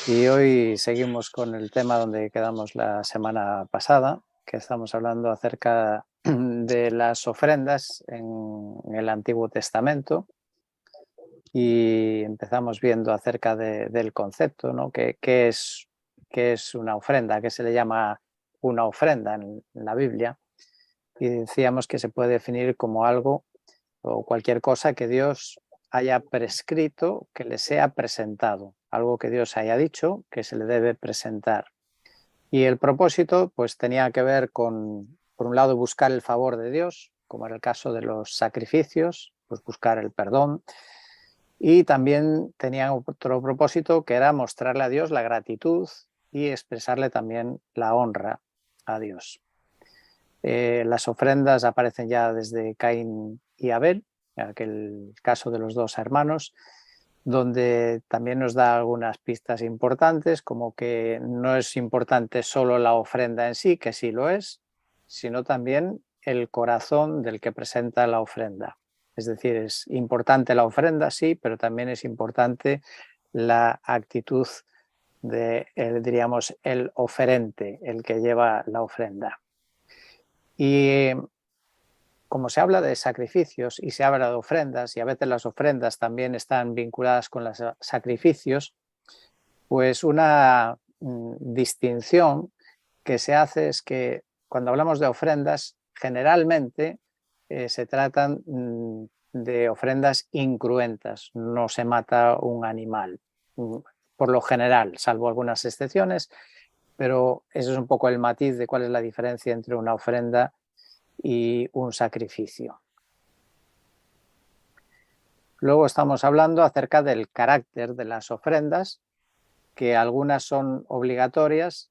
Y hoy seguimos con el tema donde quedamos la semana pasada, que estamos hablando acerca de las ofrendas en el Antiguo Testamento y empezamos viendo acerca del concepto, ¿no? ¿Qué es una ofrenda? ¿Qué se le llama una ofrenda en la Biblia? Y decíamos que se puede definir como algo o cualquier cosa que Dios haya prescrito que le sea presentado, algo que Dios haya dicho que se le debe presentar. Y el propósito pues tenía que ver con, por un lado, buscar el favor de Dios, como era el caso de los sacrificios, pues buscar el perdón, y también tenía otro propósito que era mostrarle a Dios la gratitud y expresarle también la honra a Dios. Las ofrendas aparecen ya desde Caín y Abel, aquel caso de los dos hermanos, donde también nos da algunas pistas importantes, como que no es importante solo la ofrenda en sí, que sí lo es, sino también el corazón del que presenta la ofrenda. Es decir, es importante la ofrenda, sí, pero también es importante la actitud de, diríamos, el oferente, el que lleva la ofrenda. Y como se habla de sacrificios y se habla de ofrendas, y a veces las ofrendas también están vinculadas con los sacrificios, pues una distinción que se hace es que cuando hablamos de ofrendas, generalmente se tratan de ofrendas incruentas, no se mata un animal, por lo general, salvo algunas excepciones, pero eso es un poco el matiz de cuál es la diferencia entre una ofrenda y un sacrificio. Luego estamos hablando acerca del carácter de las ofrendas, que algunas son obligatorias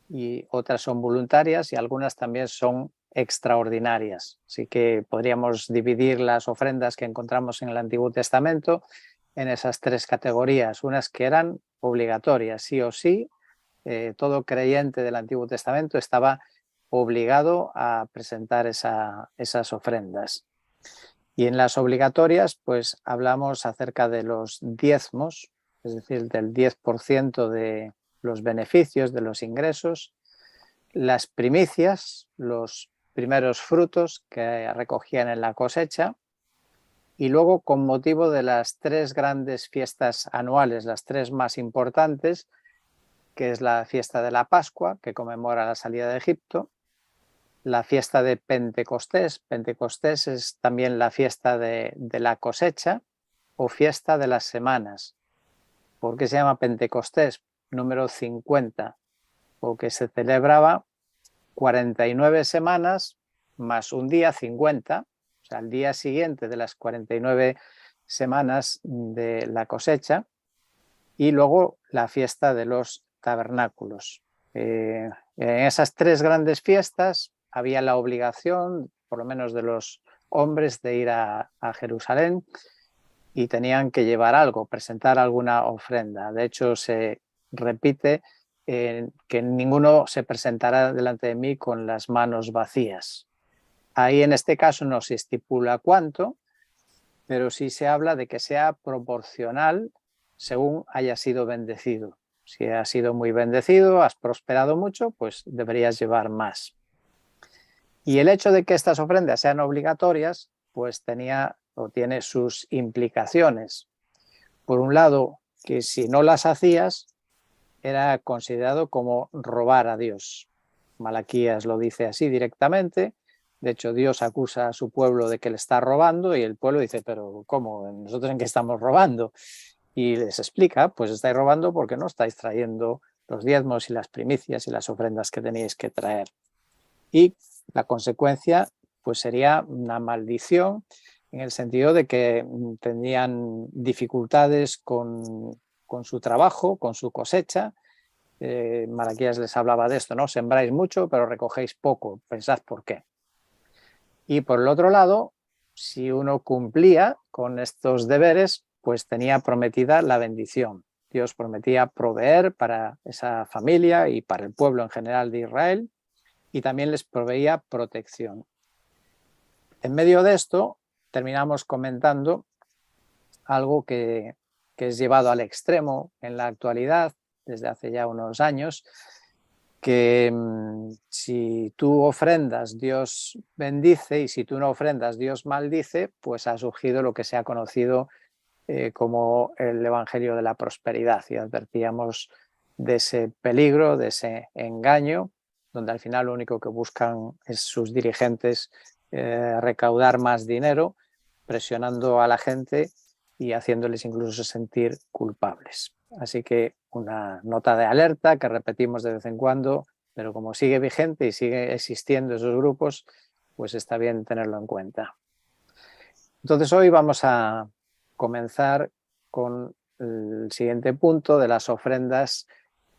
y otras son voluntarias y algunas también son extraordinarias. Así que podríamos dividir las ofrendas que encontramos en el Antiguo Testamento en esas tres categorías. Unas que eran obligatorias, sí o sí, todo creyente del Antiguo Testamento estaba obligado a presentar esas ofrendas. Y en las obligatorias, pues hablamos acerca de los diezmos, es decir, del 10% de los beneficios, de los ingresos, las primicias, los primeros frutos que recogían en la cosecha, y luego con motivo de las tres grandes fiestas anuales, las tres más importantes, que es la fiesta de la Pascua, que conmemora la salida de Egipto, la fiesta de Pentecostés. Pentecostés es también la fiesta de la cosecha o fiesta de las semanas. ¿Por qué se llama Pentecostés? Número 50, porque se celebraba 49 semanas más un día 50, o sea, el día siguiente de las 49 semanas de la cosecha, y luego la fiesta de los tabernáculos. En esas tres grandes fiestas había la obligación, por lo menos de los hombres, de ir a Jerusalén y tenían que llevar algo, presentar alguna ofrenda. De hecho, se repite que ninguno se presentará delante de mí con las manos vacías. Ahí en este caso no se estipula cuánto, pero sí se habla de que sea proporcional según haya sido bendecido. Si has sido muy bendecido, has prosperado mucho, pues deberías llevar más. Y el hecho de que estas ofrendas sean obligatorias, pues tenía o tiene sus implicaciones. Por un lado, que si no las hacías, era considerado como robar a Dios. Malaquías lo dice así directamente. De hecho, Dios acusa a su pueblo de que le está robando y el pueblo dice, pero ¿cómo? ¿Nosotros en qué estamos robando? Y les explica, pues estáis robando porque no estáis trayendo los diezmos y las primicias y las ofrendas que teníais que traer. Y la consecuencia pues sería una maldición en el sentido de que tendrían dificultades con su trabajo, con su cosecha. Malaquías les hablaba de esto, ¿no? Sembráis mucho, pero recogéis poco. Pensad por qué. Y por el otro lado, si uno cumplía con estos deberes, pues tenía prometida la bendición. Dios prometía proveer para esa familia y para el pueblo en general de Israel, y también les proveía protección. En medio de esto, terminamos comentando algo que es llevado al extremo en la actualidad, desde hace ya unos años, que si tú ofrendas, Dios bendice, y si tú no ofrendas, Dios maldice, pues ha surgido lo que se ha conocido como el Evangelio de la Prosperidad, y advertíamos de ese peligro, de ese engaño, donde al final lo único que buscan es sus dirigentes recaudar más dinero, presionando a la gente y haciéndoles incluso sentir culpables. Así que una nota de alerta que repetimos de vez en cuando, pero como sigue vigente y sigue existiendo esos grupos, pues está bien tenerlo en cuenta. Entonces hoy vamos a comenzar con el siguiente punto de las ofrendas,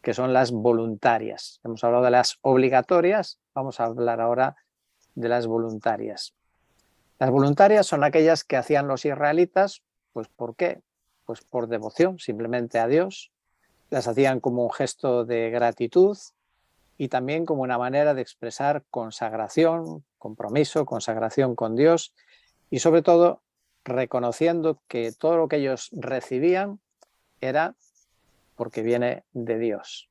que son las voluntarias. Hemos hablado de las obligatorias, vamos a hablar ahora de las voluntarias. Las voluntarias son aquellas que hacían los israelitas, pues ¿por qué? Pues por devoción simplemente a Dios. Las hacían como un gesto de gratitud y también como una manera de expresar consagración, compromiso, consagración con Dios, y sobre todo reconociendo que todo lo que ellos recibían era porque viene de Dios.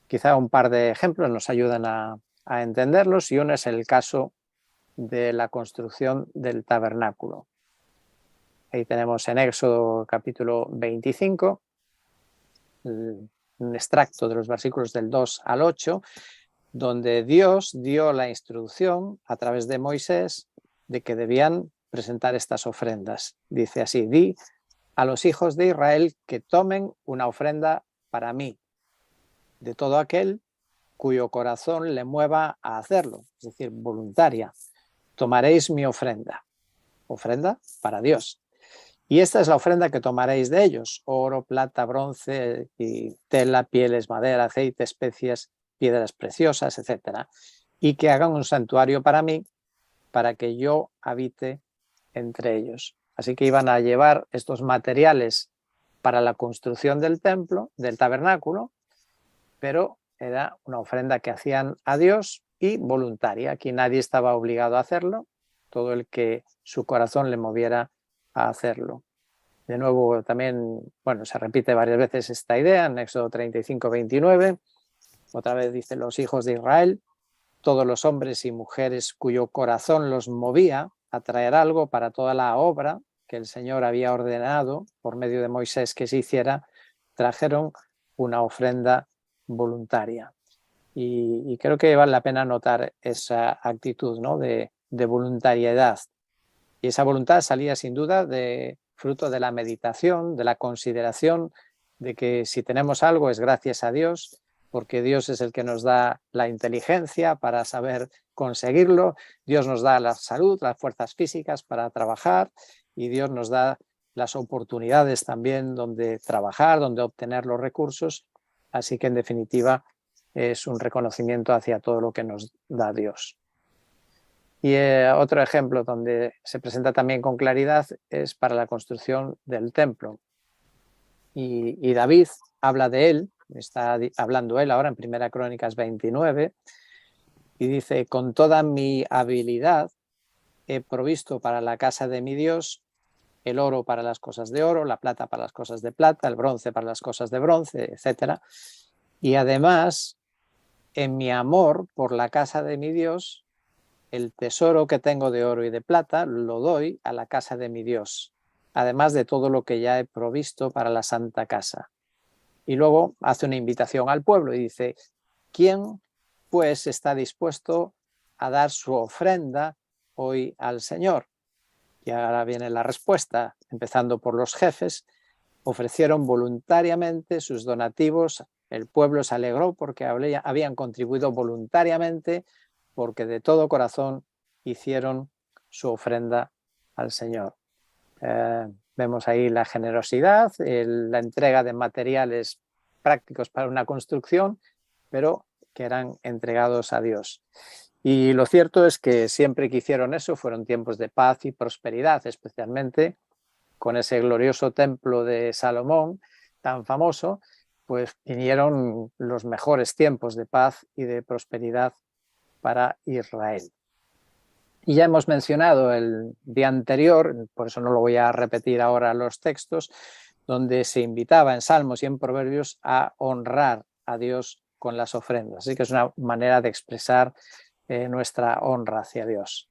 Quizá un par de ejemplos nos ayudan a entenderlos, y uno es el caso de la construcción del tabernáculo. Ahí tenemos en Éxodo capítulo 25, un extracto de los versículos del 2 al 8, donde Dios dio la instrucción a través de Moisés de que debían presentar estas ofrendas. Dice así: di a los hijos de Israel que tomen una ofrenda para mí, de todo aquel cuyo corazón le mueva a hacerlo, es decir, voluntaria. Tomaréis mi ofrenda para Dios. Y esta es la ofrenda que tomaréis de ellos: oro, plata, bronce y tela, pieles, madera, aceite, especias, piedras preciosas, etc. Y que hagan un santuario para mí, para que yo habite entre ellos. Así que iban a llevar estos materiales para la construcción del templo, del tabernáculo, pero era una ofrenda que hacían a Dios y voluntaria. Aquí nadie estaba obligado a hacerlo, todo el que su corazón le moviera a hacerlo. De nuevo, también, se repite varias veces esta idea en Éxodo 35, 29. Otra vez dice: los hijos de Israel, todos los hombres y mujeres cuyo corazón los movía a traer algo para toda la obra que el Señor había ordenado por medio de Moisés que se hiciera, trajeron una ofrenda voluntaria. Y creo que vale la pena notar esa actitud, ¿no?, de voluntariedad. Y esa voluntad salía sin duda de fruto de la meditación, de la consideración de que si tenemos algo es gracias a Dios, porque Dios es el que nos da la inteligencia para saber conseguirlo, Dios nos da la salud, las fuerzas físicas para trabajar, y Dios nos da las oportunidades también donde trabajar, donde obtener los recursos. Así que en definitiva es un reconocimiento hacia todo lo que nos da Dios. Y otro ejemplo donde se presenta también con claridad es para la construcción del templo. Y David habla de él, está hablando él ahora en 1 Crónicas 29, y dice: con toda mi habilidad he provisto para la casa de mi Dios el oro para las cosas de oro, la plata para las cosas de plata, el bronce para las cosas de bronce, etc. Y además, en mi amor por la casa de mi Dios, el tesoro que tengo de oro y de plata lo doy a la casa de mi Dios, además de todo lo que ya he provisto para la santa casa. Y luego hace una invitación al pueblo y dice: ¿quién pues está dispuesto a dar su ofrenda hoy al Señor? Y ahora viene la respuesta, empezando por los jefes. Ofrecieron voluntariamente sus donativos, el pueblo se alegró porque habían contribuido voluntariamente, porque de todo corazón hicieron su ofrenda al Señor. Vemos ahí la generosidad, la entrega de materiales prácticos para una construcción, pero que eran entregados a Dios. Y lo cierto es que siempre que hicieron eso fueron tiempos de paz y prosperidad, especialmente con ese glorioso templo de Salomón tan famoso, pues vinieron los mejores tiempos de paz y de prosperidad para Israel. Y ya hemos mencionado el día anterior, por eso no lo voy a repetir ahora los textos, donde se invitaba en Salmos y en Proverbios a honrar a Dios con las ofrendas. Así que es una manera de expresar nuestra honra hacia Dios.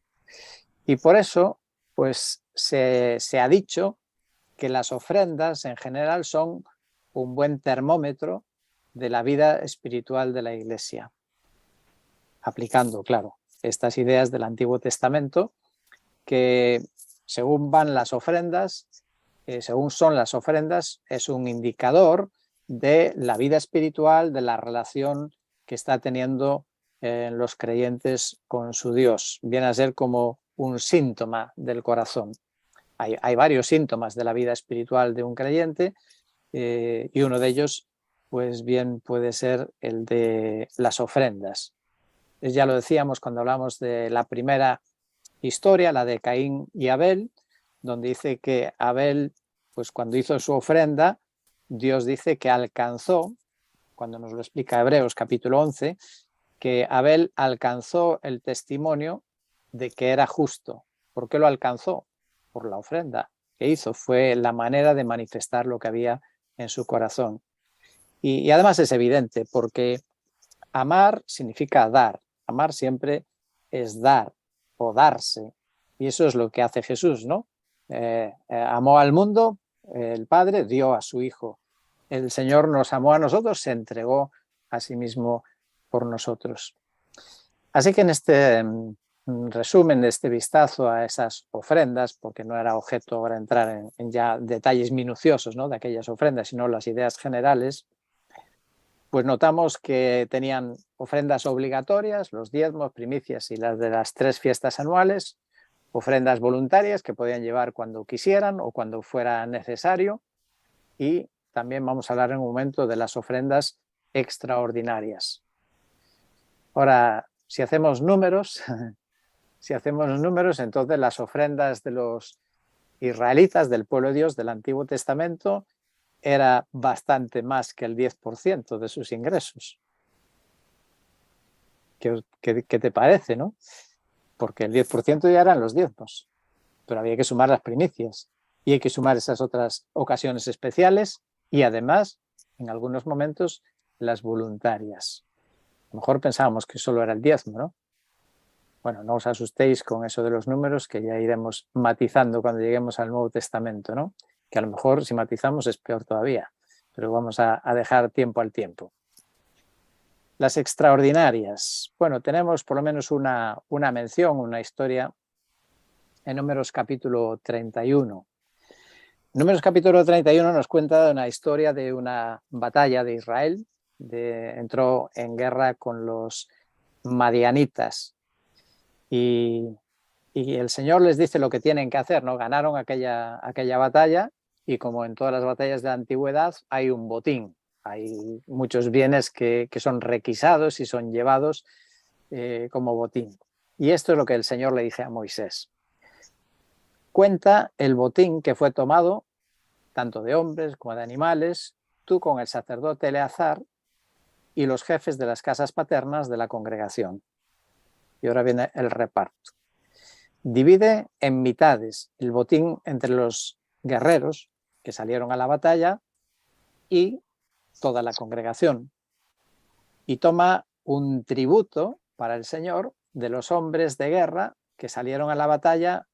Y por eso, pues se ha dicho que las ofrendas en general son un buen termómetro de la vida espiritual de la Iglesia, aplicando, claro, estas ideas del Antiguo Testamento, que según van las ofrendas, según son las ofrendas, es un indicador de la vida espiritual, de la relación que está teniendo los creyentes con su Dios. Viene a ser como un síntoma del corazón. Hay varios síntomas de la vida espiritual de un creyente y uno de ellos, pues bien, puede ser el de las ofrendas. Ya lo decíamos cuando hablamos de la primera historia, la de Caín y Abel, donde dice que Abel, pues cuando hizo su ofrenda, Dios dice que alcanzó, cuando nos lo explica Hebreos capítulo 11, que Abel alcanzó el testimonio de que era justo. ¿Por qué lo alcanzó? Por la ofrenda que hizo. Fue la manera de manifestar lo que había en su corazón. Y además es evidente, porque amar significa dar. Amar siempre es dar o darse. Y eso es lo que hace Jesús, ¿no? Amó al mundo, el Padre dio a su Hijo. El Señor nos amó a nosotros, se entregó a sí mismo por nosotros. Así que en este resumen, de este vistazo a esas ofrendas, porque no era objeto ahora entrar en ya detalles minuciosos, ¿no?, de aquellas ofrendas, sino las ideas generales, pues notamos que tenían ofrendas obligatorias, los diezmos, primicias y las de las 3 fiestas anuales, ofrendas voluntarias que podían llevar cuando quisieran o cuando fuera necesario, y también vamos a hablar en un momento de las ofrendas extraordinarias. Ahora, si hacemos números, entonces las ofrendas de los israelitas, del pueblo de Dios del Antiguo Testamento, era bastante más que el 10% de sus ingresos. ¿Qué te parece, no? Porque el 10% ya eran los diezmos, pero había que sumar las primicias y hay que sumar esas otras ocasiones especiales y además, en algunos momentos, las voluntarias. A lo mejor pensábamos que solo era el diezmo, ¿no? Bueno, no os asustéis con eso de los números, que ya iremos matizando cuando lleguemos al Nuevo Testamento, ¿no? Que a lo mejor si matizamos es peor todavía, pero vamos a dejar tiempo al tiempo. Las extraordinarias. Bueno, tenemos por lo menos una mención, una historia en Números capítulo 31. Números capítulo 31 nos cuenta una historia de una batalla de Israel. Entró en guerra con los madianitas y el Señor les dice lo que tienen que hacer, ¿no? Ganaron aquella batalla y, como en todas las batallas de la antigüedad, hay un botín. Hay muchos bienes que son requisados y son llevados como botín. Y esto es lo que el Señor le dice a Moisés. Cuenta el botín que fue tomado, tanto de hombres como de animales, tú con el sacerdote Eleazar y los jefes de las casas paternas de la congregación. Y ahora viene el reparto. Divide en mitades el botín entre los guerreros que salieron a la batalla y toda la congregación. Y toma un tributo para el Señor de los hombres de guerra que salieron a la batalla,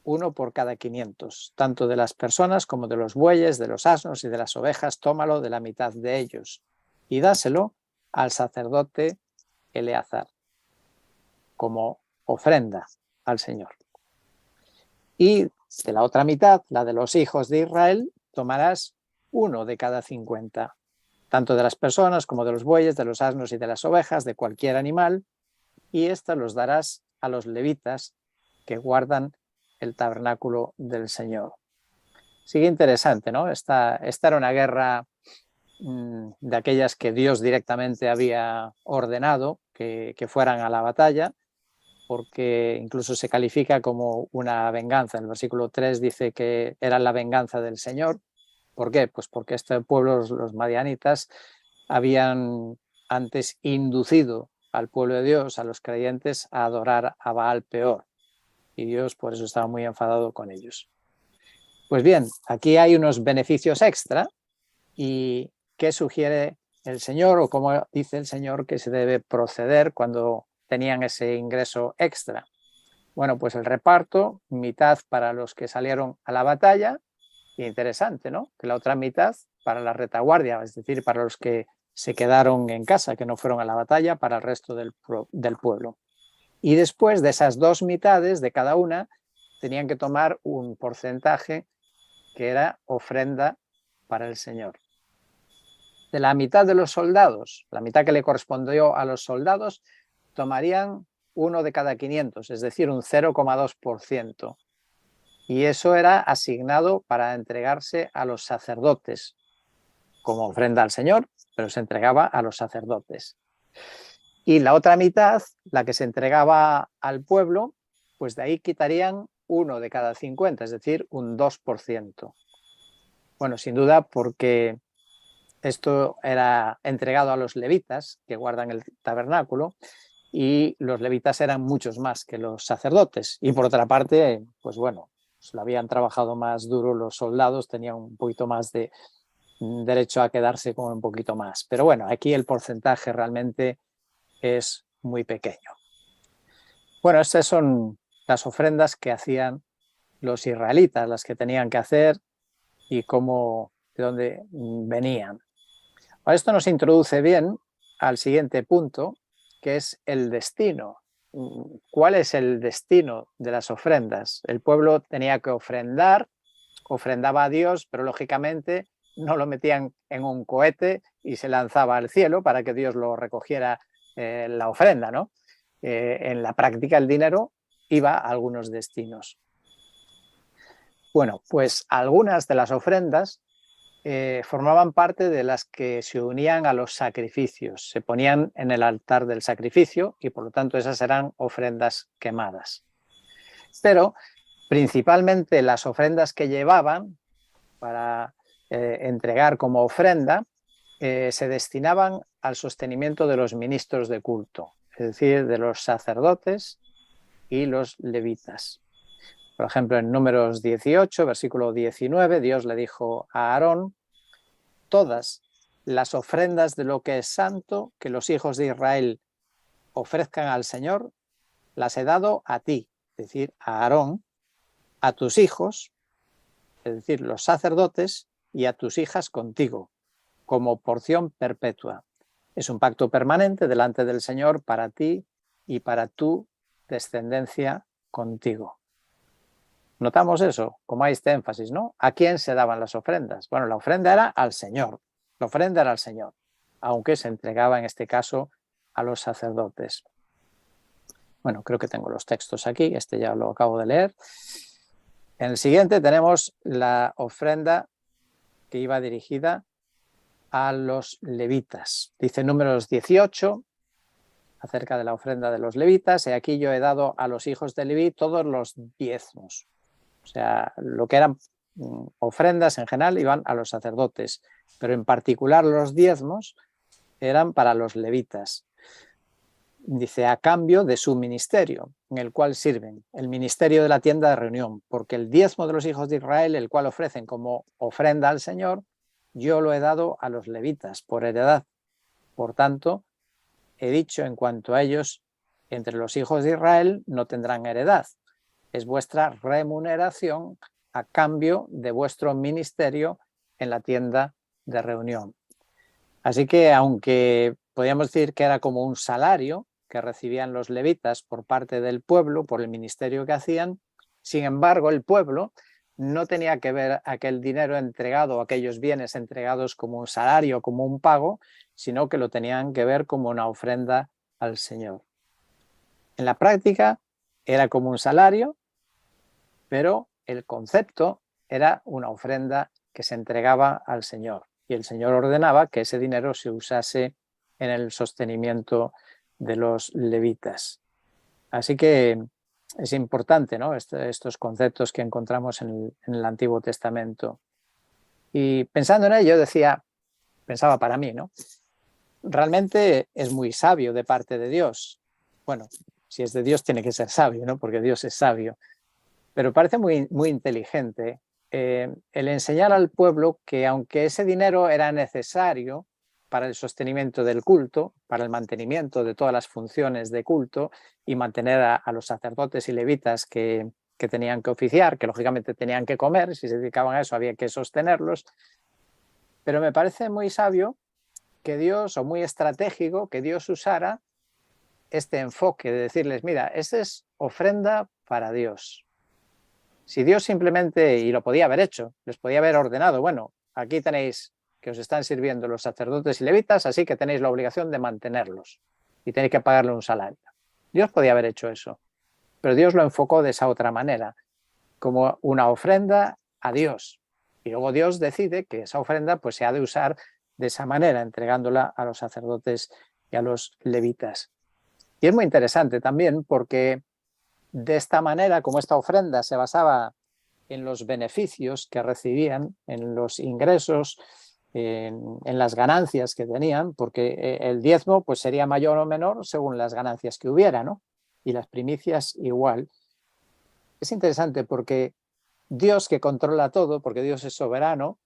uno por cada 500, tanto de las personas como de los bueyes, de los asnos y de las ovejas, tómalo de la mitad de ellos y dáselo al sacerdote Eleazar como ofrenda al Señor. Y de la otra mitad, la de los hijos de Israel, tomarás uno de cada 50, tanto de las personas como de los bueyes, de los asnos y de las ovejas, de cualquier animal, y estos los darás a los levitas que guardan el tabernáculo del Señor. Sigue interesante, ¿no? Esta era una guerra de aquellas que Dios directamente había ordenado que fueran a la batalla, porque incluso se califica como una venganza. El versículo 3 dice que era la venganza del Señor. ¿Por qué? Pues porque este pueblo, los madianitas, habían antes inducido al pueblo de Dios, a los creyentes, a adorar a Baal Peor. Y Dios por eso estaba muy enfadado con ellos. Pues bien, aquí hay unos beneficios extra. ¿Y qué sugiere el Señor o cómo dice el Señor que se debe proceder cuando tenían ese ingreso extra? Bueno, pues el reparto, mitad para los que salieron a la batalla, interesante, ¿no? Que la otra mitad para la retaguardia, es decir, para los que se quedaron en casa, que no fueron a la batalla, para el resto del pueblo. Y después de esas dos mitades de cada una, tenían que tomar un porcentaje que era ofrenda para el Señor. De la mitad de los soldados, la mitad que le correspondió a los soldados, tomarían uno de cada 500, es decir, un 0,2%. Y eso era asignado para entregarse a los sacerdotes, como ofrenda al Señor, pero se entregaba a los sacerdotes. Y la otra mitad, la que se entregaba al pueblo, pues de ahí quitarían uno de cada 50, es decir, un 2%. Bueno, sin duda porque esto era entregado a los levitas que guardan el tabernáculo y los levitas eran muchos más que los sacerdotes. Y por otra parte, pues bueno, pues lo habían trabajado más duro los soldados, tenían un poquito más de derecho a quedarse con un poquito más. Pero bueno, aquí el porcentaje realmente es muy pequeño. Bueno, estas son las ofrendas que hacían los israelitas, las que tenían que hacer y cómo, de dónde venían. Esto nos introduce bien al siguiente punto, que es el destino. ¿Cuál es el destino de las ofrendas? El pueblo tenía que ofrendar, ofrendaba a Dios, pero lógicamente no lo metían en un cohete y se lanzaba al cielo para que Dios lo recogiera la ofrenda, ¿no? En la práctica el dinero iba a algunos destinos. Bueno, pues algunas de las ofrendas formaban parte de las que se unían a los sacrificios, se ponían en el altar del sacrificio y por lo tanto esas eran ofrendas quemadas. Pero principalmente las ofrendas que llevaban para entregar como ofrenda se destinaban al sostenimiento de los ministros de culto, es decir, de los sacerdotes y los levitas. Por ejemplo, en Números 18, versículo 19, Dios le dijo a Aarón: todas las ofrendas de lo que es santo que los hijos de Israel ofrezcan al Señor, las he dado a ti, es decir, a Aarón, a tus hijos, es decir, los sacerdotes, y a tus hijas contigo, como porción perpetua. Es un pacto permanente delante del Señor para ti y para tu descendencia contigo. Notamos eso, como hay este énfasis, ¿no? ¿A quién se daban las ofrendas? Bueno, la ofrenda era al Señor, la ofrenda era al Señor, aunque se entregaba en este caso a los sacerdotes. Bueno, creo que tengo los textos aquí, este ya lo acabo de leer. En el siguiente tenemos la ofrenda que iba dirigida a los levitas. Dice Números 18, acerca de la ofrenda de los levitas, y aquí yo he dado a los hijos de Leví todos los diezmos. O sea, lo que eran ofrendas en general iban a los sacerdotes, pero en particular los diezmos eran para los levitas. Dice, a cambio de su ministerio, en el cual sirven, el ministerio de la tienda de reunión, porque el diezmo de los hijos de Israel, el cual ofrecen como ofrenda al Señor, yo lo he dado a los levitas por heredad. Por tanto, he dicho en cuanto a ellos, entre los hijos de Israel no tendrán heredad. Es vuestra remuneración a cambio de vuestro ministerio en la tienda de reunión. Así que, aunque podríamos decir que era como un salario que recibían los levitas por parte del pueblo, por el ministerio que hacían, sin embargo, el pueblo no tenía que ver aquel dinero entregado, aquellos bienes entregados como un salario, como un pago, sino que lo tenían que ver como una ofrenda al Señor. En la práctica era como un salario, pero el concepto era una ofrenda que se entregaba al Señor y el Señor ordenaba que ese dinero se usase en el sostenimiento de los levitas. Así que es importante, ¿no? Estos conceptos que encontramos en el Antiguo Testamento. Y pensando en ello, pensaba para mí, ¿no? Realmente es muy sabio de parte de Dios. Bueno, si es de Dios tiene que ser sabio, ¿no? Porque Dios es sabio. Pero parece muy inteligente el enseñar al pueblo que aunque ese dinero era necesario para el sostenimiento del culto, para el mantenimiento de todas las funciones de culto y mantener a los sacerdotes y levitas que tenían que oficiar, que lógicamente tenían que comer, si se dedicaban a eso había que sostenerlos, pero me parece muy sabio que Dios, o muy estratégico, que Dios usara este enfoque de decirles, mira, esta es ofrenda para Dios. Si Dios simplemente, y lo podía haber hecho, les podía haber ordenado, bueno, aquí tenéis que os están sirviendo los sacerdotes y levitas, así que tenéis la obligación de mantenerlos y tenéis que pagarle un salario. Dios podía haber hecho eso, pero Dios lo enfocó de esa otra manera, como una ofrenda a Dios. Y luego Dios decide que esa ofrenda pues, se ha de usar de esa manera, entregándola a los sacerdotes y a los levitas. Y es muy interesante también porque de esta manera, como esta ofrenda se basaba en los beneficios que recibían, en los ingresos, en las ganancias que tenían, porque el diezmo pues, sería mayor o menor según las ganancias que hubiera, ¿no? Y las primicias igual. Es interesante porque Dios, que controla todo, porque Dios es soberano,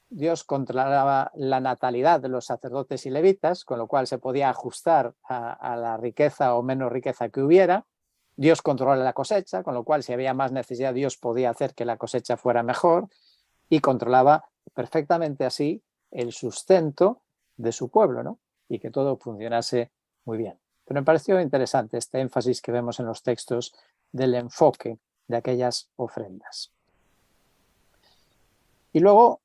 Dios controlaba la natalidad de los sacerdotes y levitas, con lo cual se podía ajustar a la riqueza o menos riqueza que hubiera. Dios controla la cosecha, con lo cual si había más necesidad, Dios podía hacer que la cosecha fuera mejor y controlaba perfectamente así el sustento de su pueblo, ¿no? Y que todo funcionase muy bien. Pero me pareció interesante este énfasis que vemos en los textos del enfoque de aquellas ofrendas. Y luego,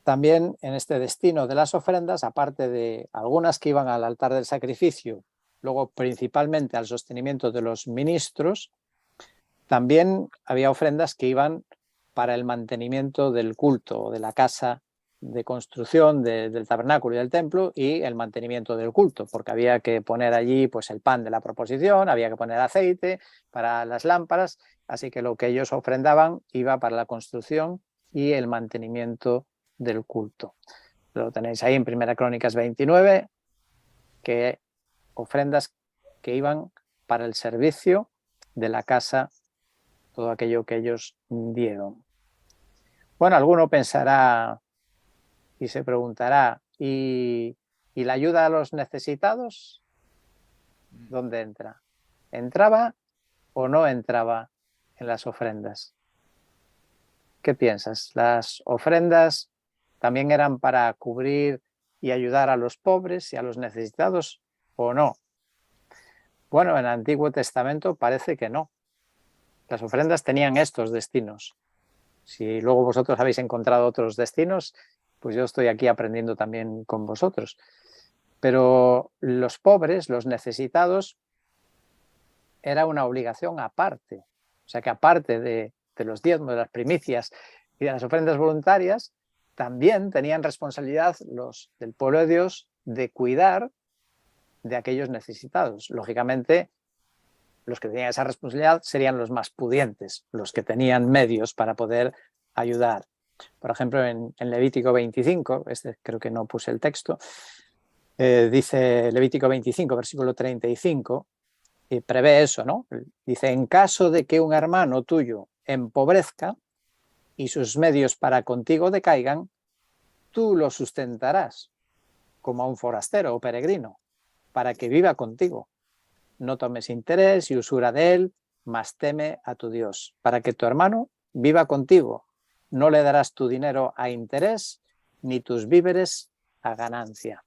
también en este destino de las ofrendas, aparte de algunas que iban al altar del sacrificio, luego principalmente al sostenimiento de los ministros, también había ofrendas que iban para el mantenimiento del culto, de la casa de construcción del tabernáculo y del templo y el mantenimiento del culto, porque había que poner allí pues, el pan de la proposición, había que poner aceite para las lámparas, así que lo que ellos ofrendaban iba para la construcción y el mantenimiento del culto. Lo tenéis ahí en 1 Crónicas 29, que ofrendas que iban para el servicio de la casa, todo aquello que ellos dieron. Bueno, alguno pensará y se preguntará, ¿y la ayuda a los necesitados? ¿Dónde entra? ¿Entraba o no entraba en las ofrendas? ¿Qué piensas? ¿Las ofrendas también eran para cubrir y ayudar a los pobres y a los necesitados o no? Bueno, en el Antiguo Testamento parece que no. Las ofrendas tenían estos destinos. Si luego vosotros habéis encontrado otros destinos, pues yo estoy aquí aprendiendo también con vosotros. Pero los pobres, los necesitados, era una obligación aparte. O sea que aparte de los diezmos, de las primicias y de las ofrendas voluntarias, también tenían responsabilidad los del pueblo de Dios de cuidar de aquellos necesitados. Lógicamente, los que tenían esa responsabilidad serían los más pudientes, los que tenían medios para poder ayudar. Por ejemplo, en Levítico 25, creo que no puse el texto, dice Levítico 25, versículo 35, y prevé eso, ¿no? Dice, en caso de que un hermano tuyo empobrezca y sus medios para contigo decaigan, tú lo sustentarás como a un forastero o peregrino, para que viva contigo. No tomes interés y usura de él, mas teme a tu Dios, para que tu hermano viva contigo. No le darás tu dinero a interés, ni tus víveres a ganancia.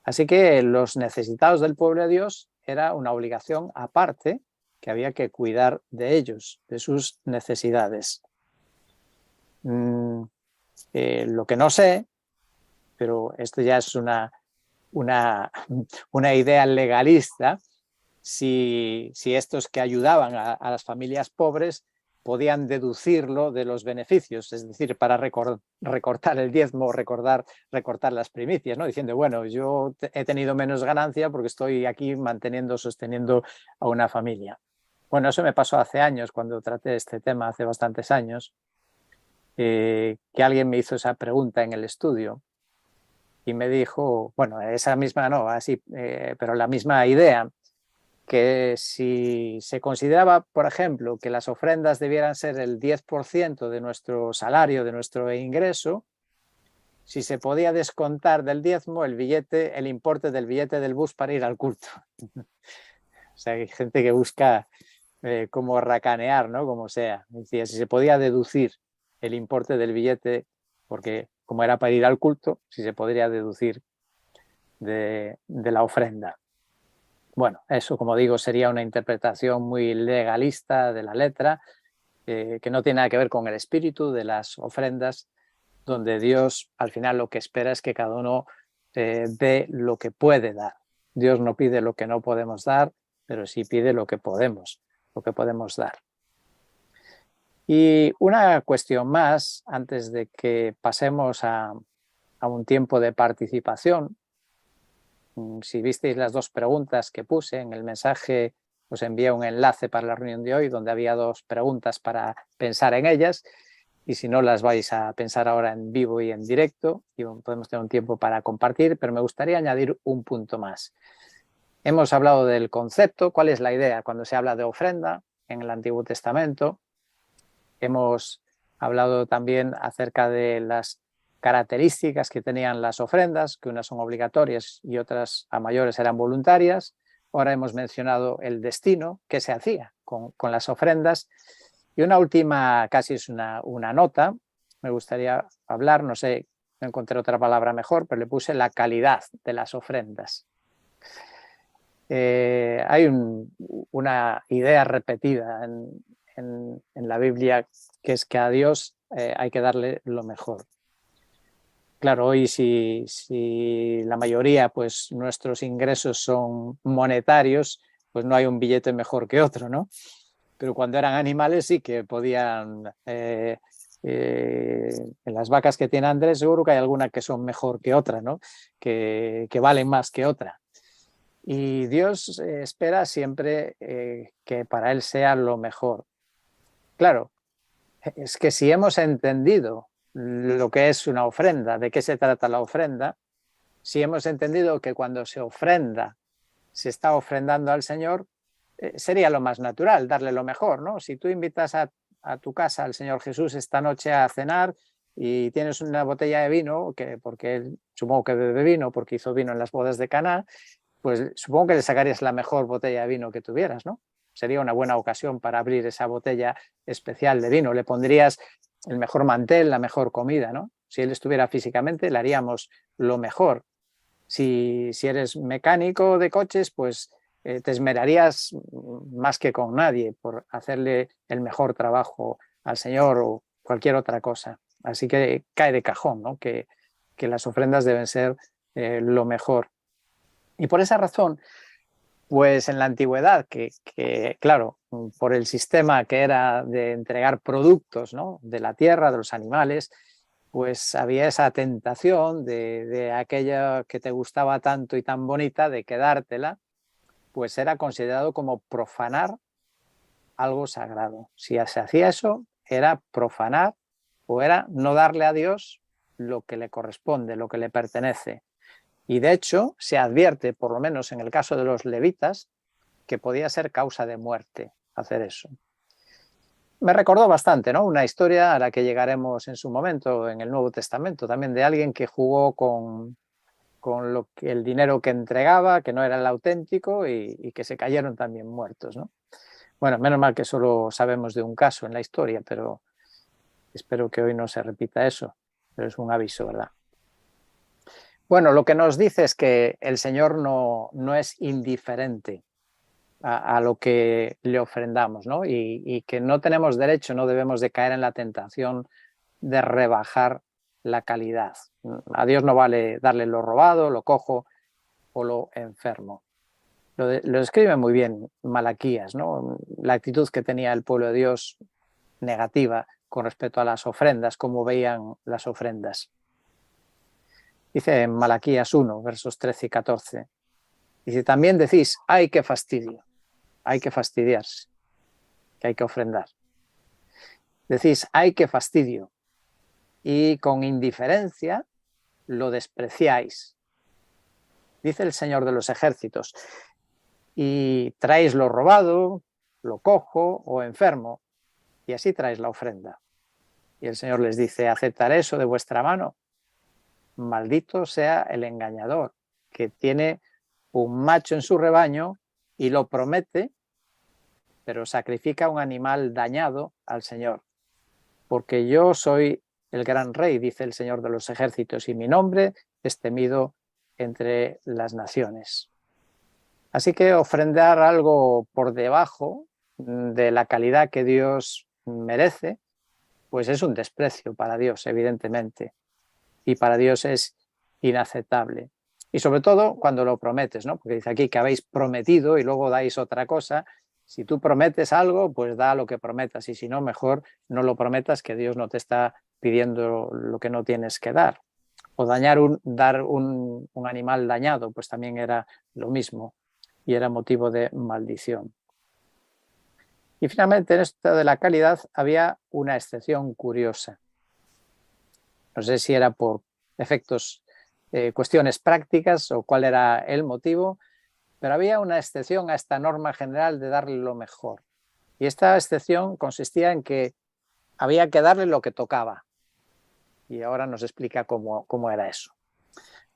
Así que los necesitados del pueblo de Dios era una obligación aparte que había que cuidar de ellos, de sus necesidades. Lo que no sé, pero esto ya es una idea legalista, si estos que ayudaban a las familias pobres podían deducirlo de los beneficios, es decir, para recortar el diezmo, recortar las primicias, ¿no? Diciendo, bueno, yo he tenido menos ganancia porque estoy aquí sosteniendo a una familia. Bueno, eso me pasó hace años, cuando traté este tema, hace bastantes años, que alguien me hizo esa pregunta en el estudio y me dijo, bueno, esa misma no, así, pero la misma idea, que si se consideraba, por ejemplo, que las ofrendas debieran ser el 10% de nuestro salario, de nuestro ingreso, si se podía descontar del diezmo el importe del billete del bus para ir al culto. O sea, hay gente que busca como racanear, ¿no? Como sea. Decía, si se podía deducir el importe del billete, porque como era para ir al culto, si se podría deducir de la ofrenda. Bueno, eso, como digo, sería una interpretación muy legalista de la letra, que no tiene nada que ver con el espíritu de las ofrendas, donde Dios al final lo que espera es que cada uno dé lo que puede dar. Dios no pide lo que no podemos dar, pero sí pide lo que podemos dar. Y una cuestión más, antes de que pasemos a un tiempo de participación. Si visteis las dos preguntas que puse en el mensaje, os envié un enlace para la reunión de hoy donde había dos preguntas para pensar en ellas, y si no las vais a pensar ahora en vivo y en directo y podemos tener un tiempo para compartir, pero me gustaría añadir un punto más. Hemos hablado del concepto, cuál es la idea cuando se habla de ofrenda en el Antiguo Testamento. Hemos hablado también acerca de las características que tenían las ofrendas, que unas son obligatorias y otras a mayores eran voluntarias. Ahora hemos mencionado el destino, qué se hacía con las ofrendas. Y una última, casi es una nota, me gustaría hablar, no sé, no encontré otra palabra mejor, pero le puse la calidad de las ofrendas. Hay una idea repetida en la Biblia, que es que a Dios hay que darle lo mejor. Claro, hoy si la mayoría, pues nuestros ingresos son monetarios, pues no hay un billete mejor que otro, ¿no? Pero cuando eran animales sí que podían... en las vacas que tiene Andrés seguro que hay alguna que son mejor que otra, ¿no? Que valen más que otra. Y Dios espera siempre que para Él sea lo mejor. Claro, es que si hemos entendido lo que es una ofrenda, de qué se trata la ofrenda, si hemos entendido que cuando se ofrenda, se está ofrendando al Señor, sería lo más natural, darle lo mejor, ¿no? Si tú invitas a tu casa al Señor Jesús esta noche a cenar y tienes una botella de vino, porque él supongo que bebe vino, porque hizo vino en las bodas de Caná, pues supongo que le sacarías la mejor botella de vino que tuvieras, ¿no? Sería una buena ocasión para abrir esa botella especial de vino. Le pondrías el mejor mantel, la mejor comida, ¿no? Si él estuviera físicamente, le haríamos lo mejor. Si eres mecánico de coches, pues te esmerarías más que con nadie por hacerle el mejor trabajo al Señor o cualquier otra cosa. Así que cae de cajón, ¿no? Que las ofrendas deben ser lo mejor. Y por esa razón, pues en la antigüedad, que claro, por el sistema que era de entregar productos, ¿no?, de la tierra, de los animales, pues había esa tentación de aquella que te gustaba tanto y tan bonita, de quedártela, pues era considerado como profanar algo sagrado. Si se hacía eso, era profanar o era no darle a Dios lo que le corresponde, lo que le pertenece. Y de hecho se advierte, por lo menos en el caso de los levitas, que podía ser causa de muerte hacer eso. Me recordó bastante, ¿no?, una historia a la que llegaremos en su momento en el Nuevo Testamento, también de alguien que jugó con el dinero que entregaba, que no era el auténtico y que se cayeron también muertos, ¿no? Bueno, menos mal que solo sabemos de un caso en la historia, pero espero que hoy no se repita eso, pero es un aviso, ¿verdad? Bueno, lo que nos dice es que el Señor no es indiferente a lo que le ofrendamos, ¿no? Y que no tenemos derecho, no debemos de caer en la tentación de rebajar la calidad. A Dios no vale darle lo robado, lo cojo o lo enfermo. Lo describe muy bien Malaquías, ¿no? La actitud que tenía el pueblo de Dios negativa con respecto a las ofrendas, cómo veían las ofrendas. Dice en Malaquías 1, versos 13 y 14. Dice, también decís, ¡ay, qué fastidio! Hay que fastidiarse, que hay que ofrendar. Decís, ¡ay, qué fastidio! Y con indiferencia lo despreciáis. Dice el Señor de los ejércitos. y traéis lo robado, lo cojo o enfermo, y así traéis la ofrenda. Y el Señor les dice, ¿aceptaré eso de vuestra mano? Maldito sea el engañador, que tiene un macho en su rebaño y lo promete, pero sacrifica un animal dañado al Señor. Porque yo soy el gran rey, dice el Señor de los ejércitos, y mi nombre es temido entre las naciones. Así que ofrendar algo por debajo de la calidad que Dios merece, pues es un desprecio para Dios, evidentemente. Y para Dios es inaceptable. Y sobre todo cuando lo prometes, ¿no? Porque dice aquí que habéis prometido y luego dais otra cosa. Si tú prometes algo, pues da lo que prometas. Y si no, mejor no lo prometas, que Dios no te está pidiendo lo que no tienes que dar. O dar un animal dañado, pues también era lo mismo y era motivo de maldición. Y finalmente en esto de la calidad había una excepción curiosa. No sé si era por efectos, cuestiones prácticas o cuál era el motivo, pero había una excepción a esta norma general de darle lo mejor. Y esta excepción consistía en que había que darle lo que tocaba. Y ahora nos explica cómo era eso.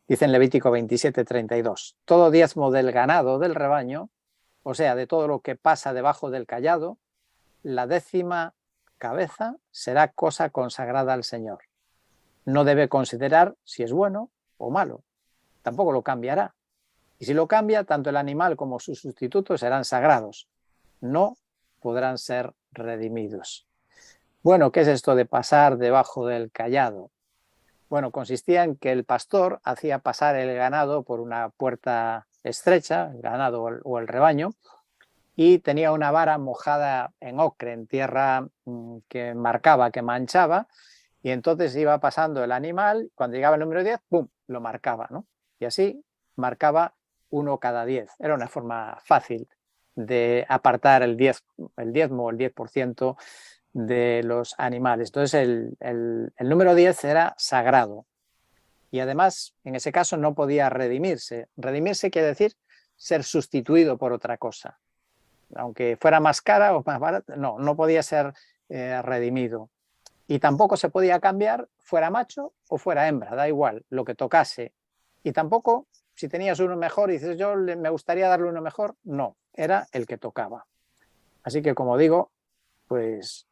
Dice en Levítico 27:32, todo diezmo del ganado del rebaño, o sea, de todo lo que pasa debajo del cayado, la 10ª cabeza será cosa consagrada al Señor. No debe considerar si es bueno o malo. Tampoco lo cambiará. Y si lo cambia, tanto el animal como su sustituto serán sagrados. No podrán ser redimidos. Bueno, ¿qué es esto de pasar debajo del cayado? Bueno, consistía en que el pastor hacía pasar el ganado por una puerta estrecha, el ganado o el rebaño, y tenía una vara mojada en ocre, en tierra que marcaba, que manchaba, y entonces iba pasando el animal, cuando llegaba el número 10, ¡pum!, lo marcaba, ¿no? Y así marcaba 1 cada 10. Era una forma fácil de apartar el diezmo o el 10% de los animales. Entonces el número 10 era sagrado y además en ese caso no podía redimirse. Redimirse quiere decir ser sustituido por otra cosa. Aunque fuera más cara o más barata, no podía ser redimido. Y tampoco se podía cambiar fuera macho o fuera hembra, da igual, lo que tocase. Y tampoco, si tenías uno mejor y dices, yo me gustaría darle uno mejor, no, era el que tocaba. Así que, como digo, pues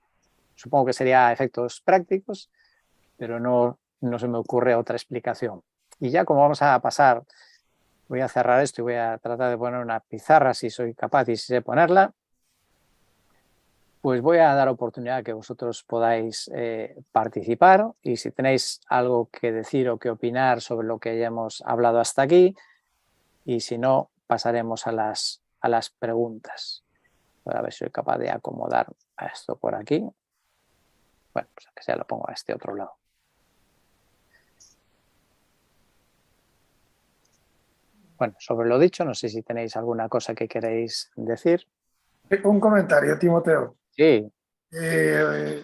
supongo que sería a efectos prácticos, pero no se me ocurre otra explicación. Y ya como vamos a pasar, voy a cerrar esto y voy a tratar de poner una pizarra si soy capaz y si sé ponerla. Pues voy a dar oportunidad a que vosotros podáis participar y si tenéis algo que decir o que opinar sobre lo que hayamos hablado hasta aquí y si no, pasaremos a las preguntas. Voy a ver si soy capaz de acomodar esto por aquí. Bueno, pues que sea lo pongo a este otro lado. Bueno, sobre lo dicho, no sé si tenéis alguna cosa que queréis decir. Un comentario, Timoteo. Sí. El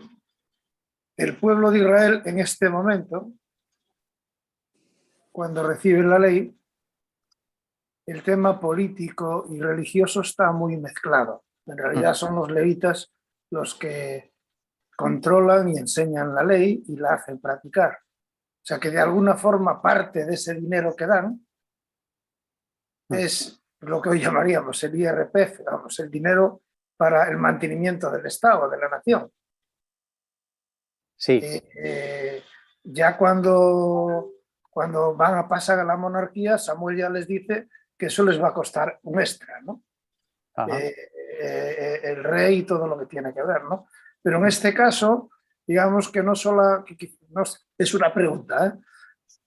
pueblo de Israel en este momento, cuando recibe la ley, el tema político y religioso está muy mezclado. En realidad son los levitas los que controlan y enseñan la ley y la hacen practicar. O sea que de alguna forma parte de ese dinero que dan es lo que hoy llamaríamos el IRPF, vamos, el dinero para el mantenimiento del Estado, de la nación. Sí. Ya cuando van a pasar a la monarquía, Samuel ya les dice que eso les va a costar un extra, ¿no? El rey y todo lo que tiene que ver, ¿no? Pero en este caso, digamos que no solo, no, es una pregunta, ¿eh?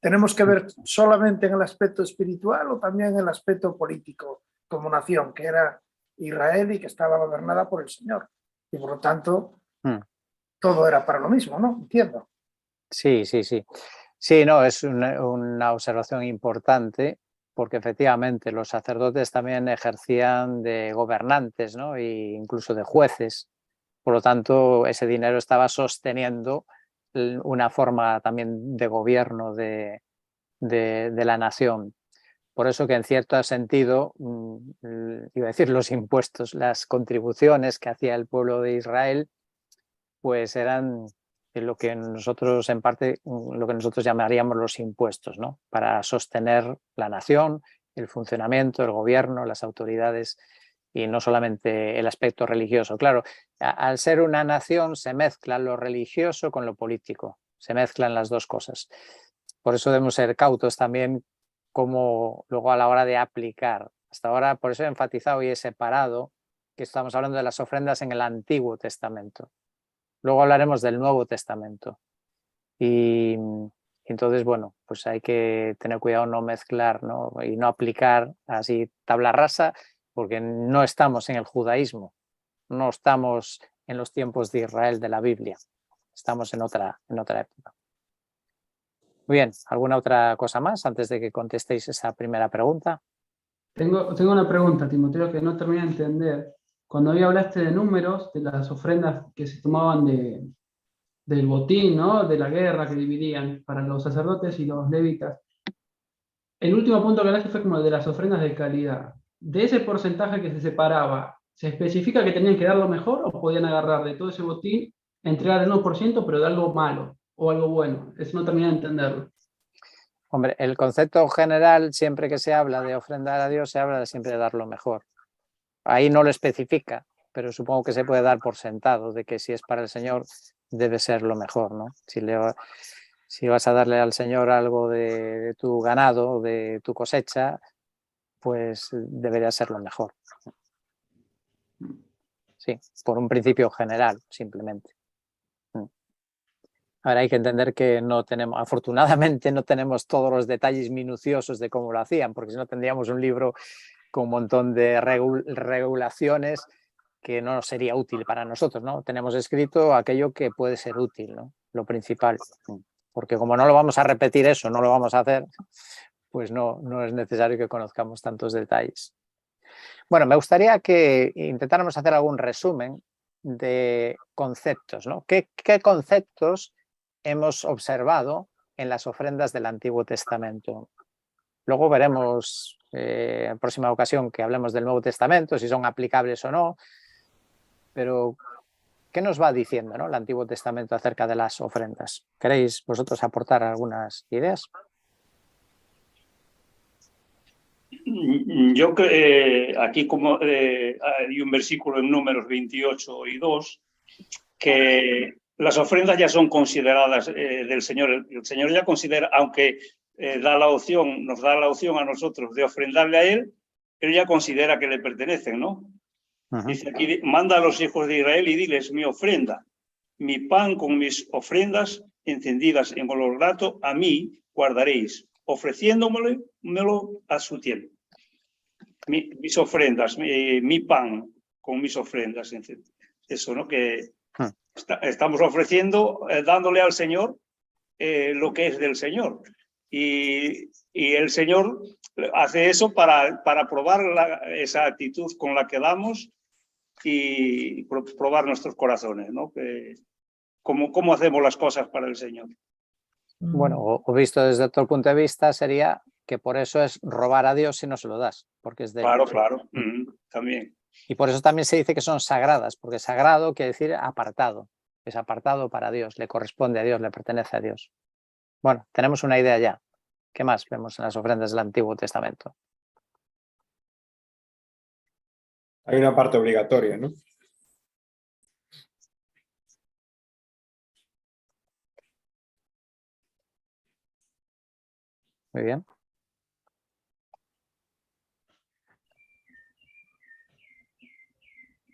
¿Tenemos que ver solamente en el aspecto espiritual o también en el aspecto político como nación, que era Israel y que estaba gobernada por el Señor? Y por lo tanto, todo era para lo mismo, ¿no? Entiendo. Sí. Sí, no, es una observación importante porque efectivamente los sacerdotes también ejercían de gobernantes, ¿no? E incluso de jueces. Por lo tanto, ese dinero estaba sosteniendo una forma también de gobierno de la nación. Por eso que en cierto sentido, iba a decir los impuestos, las contribuciones que hacía el pueblo de Israel, pues eran lo que nosotros en parte, lo que nosotros llamaríamos los impuestos, ¿no? Para sostener la nación, el funcionamiento, el gobierno, las autoridades y no solamente el aspecto religioso. Claro, al ser una nación se mezcla lo religioso con lo político, se mezclan las dos cosas. Por eso debemos ser cautos también como luego a la hora de aplicar. Hasta ahora, por eso he enfatizado y he separado que estamos hablando de las ofrendas en el Antiguo Testamento. Luego hablaremos del Nuevo Testamento. Y entonces, bueno, pues hay que tener cuidado no mezclar, ¿no? Y no aplicar así tabla rasa, porque no estamos en el judaísmo, no estamos en los tiempos de Israel de la Biblia, estamos en otra época. Muy bien, ¿alguna otra cosa más antes de que contestéis esa primera pregunta? Tengo una pregunta, Timoteo, que no terminé de entender. Cuando hablaste de números, de las ofrendas que se tomaban del botín, ¿no? De la guerra que dividían para los sacerdotes y los levitas, el último punto que hablaste fue como el de las ofrendas de calidad. De ese porcentaje que se separaba, ¿se especifica que tenían que dar lo mejor o podían agarrar de todo ese botín, entregar el 1%, pero de algo malo o algo bueno? Eso no terminé de entenderlo. Hombre, el concepto general, siempre que se habla de ofrendar a Dios, se habla siempre de dar lo mejor. Ahí no lo especifica, pero supongo que se puede dar por sentado de que si es para el Señor debe ser lo mejor, ¿no? Si vas a darle al Señor algo de tu ganado, de tu cosecha, pues debería ser lo mejor. Sí, por un principio general, simplemente. Ahora hay que entender que no tenemos, afortunadamente no tenemos todos los detalles minuciosos de cómo lo hacían, porque si no tendríamos un libro con un montón de regulaciones que no sería útil para nosotros, ¿no? Tenemos escrito aquello que puede ser útil, ¿no? Lo principal. Porque como no lo vamos a repetir eso, no lo vamos a hacer, pues no es necesario que conozcamos tantos detalles. Bueno, me gustaría que intentáramos hacer algún resumen de conceptos, ¿no? ¿Qué conceptos hemos observado en las ofrendas del Antiguo Testamento? Luego veremos en próxima ocasión que hablemos del Nuevo Testamento, si son aplicables o no, pero ¿qué nos va diciendo, ¿no? El Antiguo Testamento acerca de las ofrendas? ¿Queréis vosotros aportar algunas ideas? Yo creo aquí como hay un versículo en Números 28 y 2 que las ofrendas ya son consideradas del Señor. El Señor ya considera, aunque nos da la opción a nosotros de ofrendarle a Él ya considera que le pertenecen, ¿no? Dice aquí, manda a los hijos de Israel y diles, mi ofrenda, mi pan con mis ofrendas encendidas en olor grato, a mí guardaréis, ofreciéndomelo a su tiempo. Mis ofrendas, mi pan con mis ofrendas. Eso, ¿no? Que estamos ofreciendo, dándole al Señor lo que es del Señor. Y el Señor hace eso para probar esa actitud con la que damos y probar nuestros corazones, ¿no? ¿Cómo hacemos las cosas para el Señor? Bueno, o visto desde otro punto de vista sería que por eso es robar a Dios si no se lo das, porque es de él. Claro, también. Y por eso también se dice que son sagradas, porque sagrado quiere decir apartado, es apartado para Dios, le corresponde a Dios, le pertenece a Dios. Bueno, tenemos una idea ya. ¿Qué más vemos en las ofrendas del Antiguo Testamento? Hay una parte obligatoria, ¿no? Muy bien.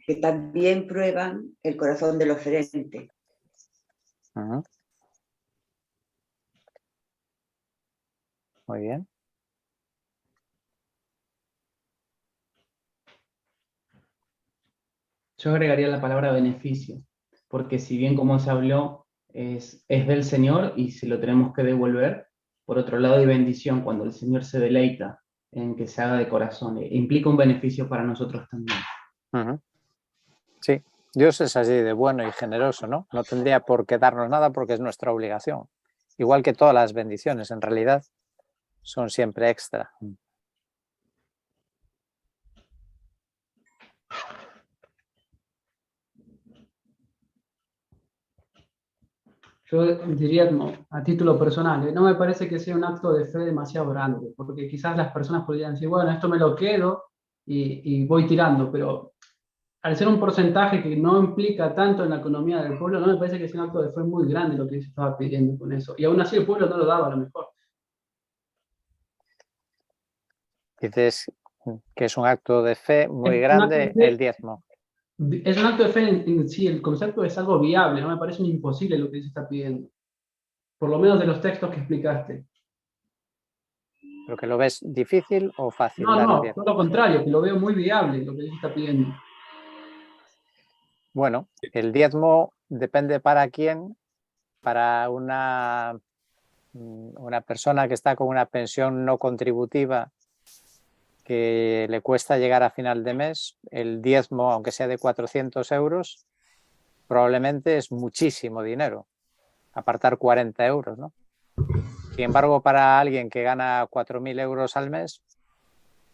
Que también prueban el corazón del oferente. Muy bien. Yo agregaría la palabra beneficio, porque si bien como se habló, es del Señor y se lo tenemos que devolver, por otro lado hay bendición cuando el Señor se deleita en que se haga de corazón, implica un beneficio para nosotros también. Sí, Dios es así de bueno y generoso, ¿no? No tendría por qué darnos nada porque es nuestra obligación. Igual que todas las bendiciones, en realidad, son siempre extra. Yo diría como a título personal, no me parece que sea un acto de fe demasiado grande, porque quizás las personas podrían decir, bueno, esto me lo quedo y voy tirando, pero al ser un porcentaje que no implica tanto en la economía del pueblo, no me parece que sea un acto de fe muy grande lo que se estaba pidiendo con eso. Y aún así el pueblo no lo daba a lo mejor. Dices que es un acto de fe muy Es un acto de grande fe. el diezmo. Es un acto de fe en sí, el concepto es algo viable, no me parece un imposible lo que se está pidiendo. Por lo menos de los textos que explicaste. ¿Pero que lo ves difícil o fácil No, dar el no, todo diezmo? lo contrario, que lo veo muy viable lo que se está pidiendo. Bueno, el diezmo depende para quién. Para una persona que está con una pensión no contributiva que le cuesta llegar a final de mes, el diezmo, aunque sea de 400 euros, probablemente es muchísimo dinero, apartar 40 euros, ¿no? Sin embargo, para alguien que gana 4.000 euros al mes,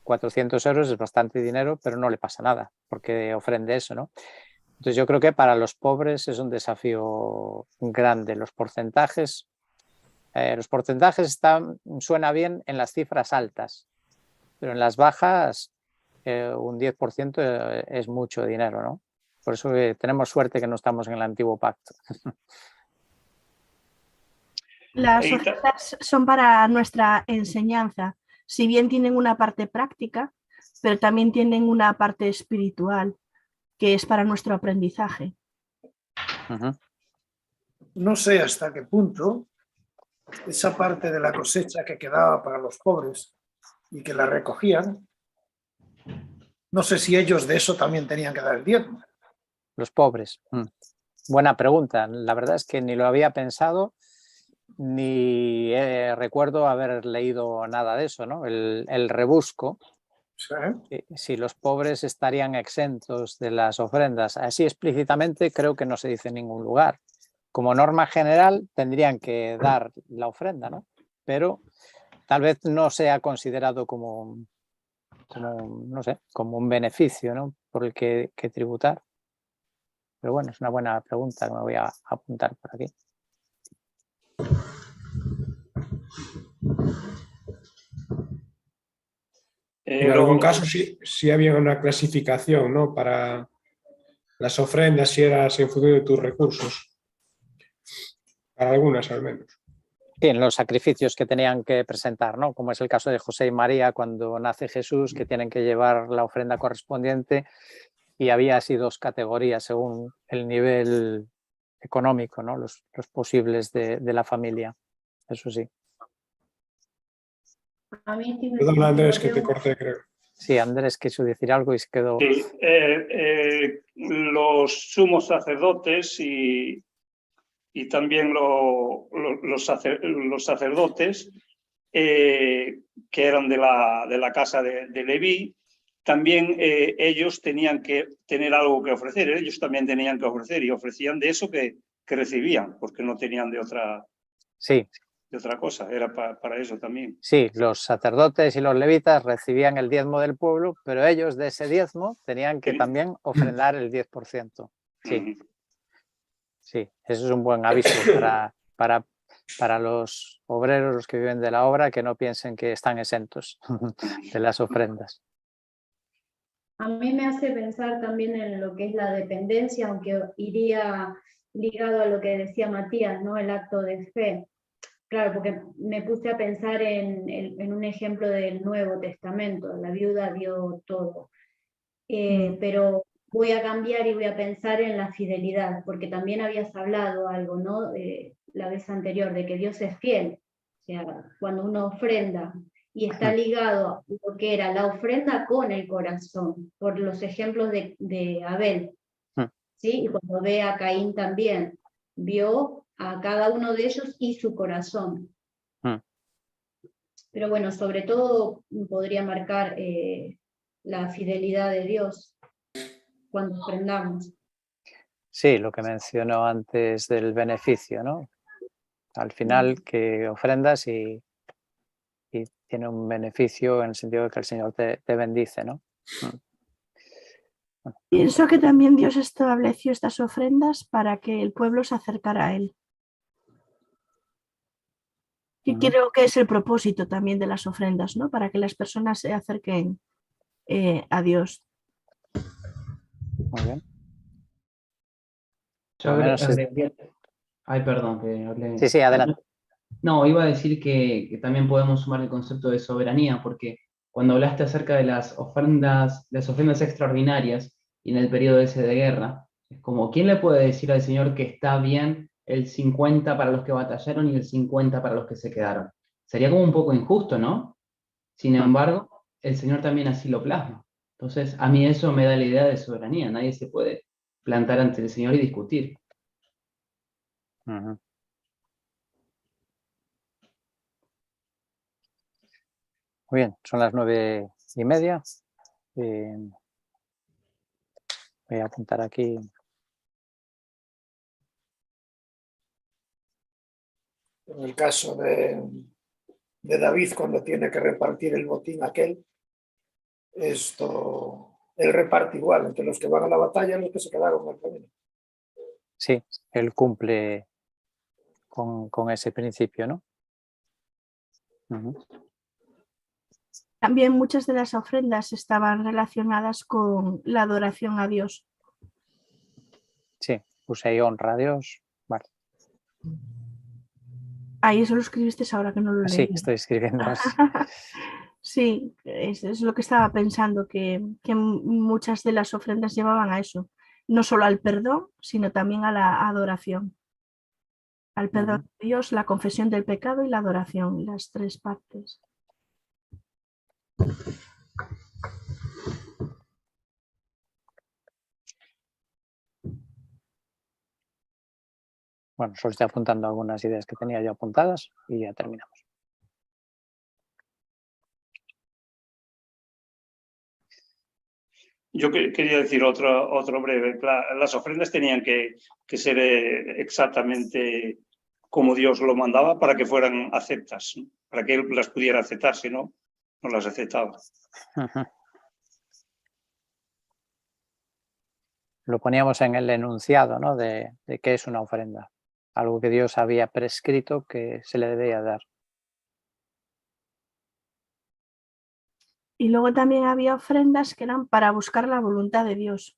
400 euros es bastante dinero, pero no le pasa nada, porque ofrende eso, ¿no? Entonces yo creo que para los pobres es un desafío grande. Los porcentajes suena bien en las cifras altas, pero en las bajas un 10% es mucho dinero, ¿no? Por eso tenemos suerte que no estamos en el antiguo pacto. Las ofrendas son para nuestra enseñanza, si bien tienen una parte práctica, pero también tienen una parte espiritual, que es para nuestro aprendizaje. No sé hasta qué punto esa parte de la cosecha que quedaba para los pobres y que la recogían, no sé si ellos de eso también tenían que dar el diezmo. Los pobres. Buena pregunta. La verdad es que ni lo había pensado, ni recuerdo haber leído nada de eso, ¿no? El rebusco. ¿Sí? Si los pobres estarían exentos de las ofrendas. Así explícitamente creo que no se dice en ningún lugar. Como norma general tendrían que dar la ofrenda, ¿no? Pero tal vez no sea considerado como no sé, como un beneficio, ¿no? Por el que tributar. Pero bueno, es una buena pregunta que me voy a apuntar por aquí. En algún caso sí había una clasificación, ¿no? Para las ofrendas, si eras en función de tus recursos. Para algunas al menos. Sí, en los sacrificios que tenían que presentar, ¿no? Como es el caso de José y María cuando nace Jesús, que tienen que llevar la ofrenda correspondiente, y había así dos categorías según el nivel económico, ¿no? Los posibles de la familia. Eso sí. A mí Perdón, Andrés, que te corté, creo. Sí, Andrés quiso decir algo y se quedó. Sí, los sumos sacerdotes y también los sacerdotes que eran de la casa de Leví, también ellos tenían que tener algo que ofrecer, ellos también tenían que ofrecer y ofrecían de eso que recibían, porque no tenían de otra, sí. De otra cosa, era para eso también. Sí, los sacerdotes y los levitas recibían el diezmo del pueblo, pero ellos de ese diezmo tenían que también ofrendar el 10%. Sí, sí, eso es un buen aviso para los obreros, los que viven de la obra, que no piensen que están exentos de las ofrendas. A mí me hace pensar también en lo que es la dependencia, aunque iría ligado a lo que decía Matías, ¿no? El acto de fe. Claro, porque me puse a pensar en un ejemplo del Nuevo Testamento, la viuda dio todo. Pero voy a cambiar y voy a pensar en la fidelidad, porque también habías hablado algo, ¿no? La vez anterior, de que Dios es fiel. O sea, cuando uno ofrenda y está ligado a lo que era la ofrenda con el corazón, por los ejemplos de Abel, ¿sí? Y cuando ve a Caín también, vio a cada uno de ellos y su corazón. Pero bueno, sobre todo podría marcar la fidelidad de Dios cuando ofrendamos. Sí, lo que mencionó antes del beneficio, ¿no? Al final que ofrendas y tiene un beneficio en el sentido de que el Señor te bendice, ¿no? Pienso que también Dios estableció estas ofrendas para que el pueblo se acercara a Él. Y creo que es el propósito también de las ofrendas, ¿no? Para que las personas se acerquen a Dios. Muy bien. Yo Ay, perdón, que hablé. Sí, adelante. No, iba a decir que también podemos sumar el concepto de soberanía, porque cuando hablaste acerca de las ofrendas extraordinarias y en el periodo ese de guerra, es como, ¿quién le puede decir al Señor que está bien el 50 para los que batallaron y el 50 para los que se quedaron? Sería como un poco injusto, ¿no? Sin embargo, el Señor también así lo plasma. Entonces, a mí eso me da la idea de soberanía. Nadie se puede plantar ante el Señor y discutir. Muy bien, son las 9:30. Voy a apuntar aquí. En el caso de David, cuando tiene que repartir el botín aquel, él reparte igual entre los que van a la batalla y los que se quedaron en el camino. Sí, él cumple con ese principio, ¿no? También muchas de las ofrendas estaban relacionadas con la adoración a Dios. Sí, puse ahí honra a Dios. Vale. Ahí eso lo escribiste ahora que no lo leí. Sí, estoy escribiendo así. Sí, es lo que estaba pensando, que muchas de las ofrendas llevaban a eso. No solo al perdón, sino también a la adoración. Al perdón de Dios, la confesión del pecado y la adoración, las tres partes. Bueno, solo estoy apuntando algunas ideas que tenía yo apuntadas y ya terminamos. Yo quería decir otro breve. Las ofrendas tenían que ser exactamente como Dios lo mandaba para que fueran aceptas, ¿no? Para que Él las pudiera aceptar, si no, no las aceptaba. Lo poníamos en el enunciado, ¿no? de qué es una ofrenda. Algo que Dios había prescrito que se le debía dar. Y luego también había ofrendas que eran para buscar la voluntad de Dios.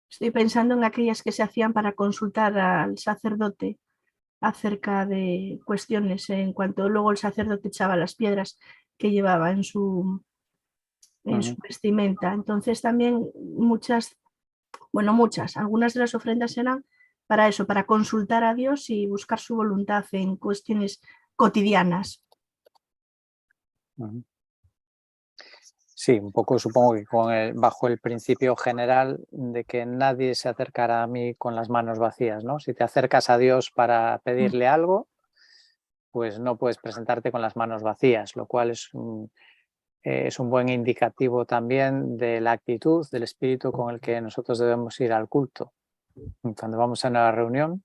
Estoy pensando en aquellas que se hacían para consultar al sacerdote acerca de cuestiones en cuanto luego el sacerdote echaba las piedras que llevaba en su vestimenta. Entonces también algunas de las ofrendas eran para eso, para consultar a Dios y buscar su voluntad en cuestiones cotidianas. Sí, un poco supongo que bajo el principio general de que nadie se acercara a mí con las manos vacías, ¿no? Si te acercas a Dios para pedirle algo, pues no puedes presentarte con las manos vacías, lo cual es un buen indicativo también de la actitud, del espíritu con el que nosotros debemos ir al culto. Cuando vamos a una reunión,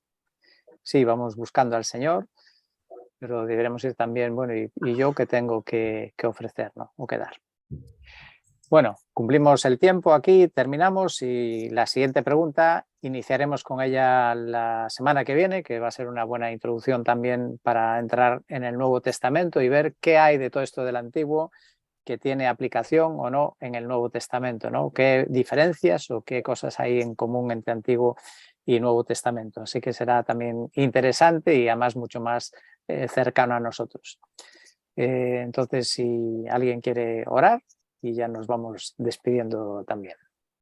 sí, vamos buscando al Señor, pero deberemos ir también, bueno, ¿y yo qué tengo que ofrecer, ¿no? O que dar? Bueno, cumplimos el tiempo aquí, terminamos y la siguiente pregunta iniciaremos con ella la semana que viene, que va a ser una buena introducción también para entrar en el Nuevo Testamento y ver qué hay de todo esto del Antiguo que tiene aplicación o no en el Nuevo Testamento, ¿no? ¿Qué diferencias o qué cosas hay en común entre Antiguo y Nuevo Testamento? Así que será también interesante y además mucho más cercano a nosotros. Entonces, si alguien quiere orar, y ya nos vamos despidiendo también.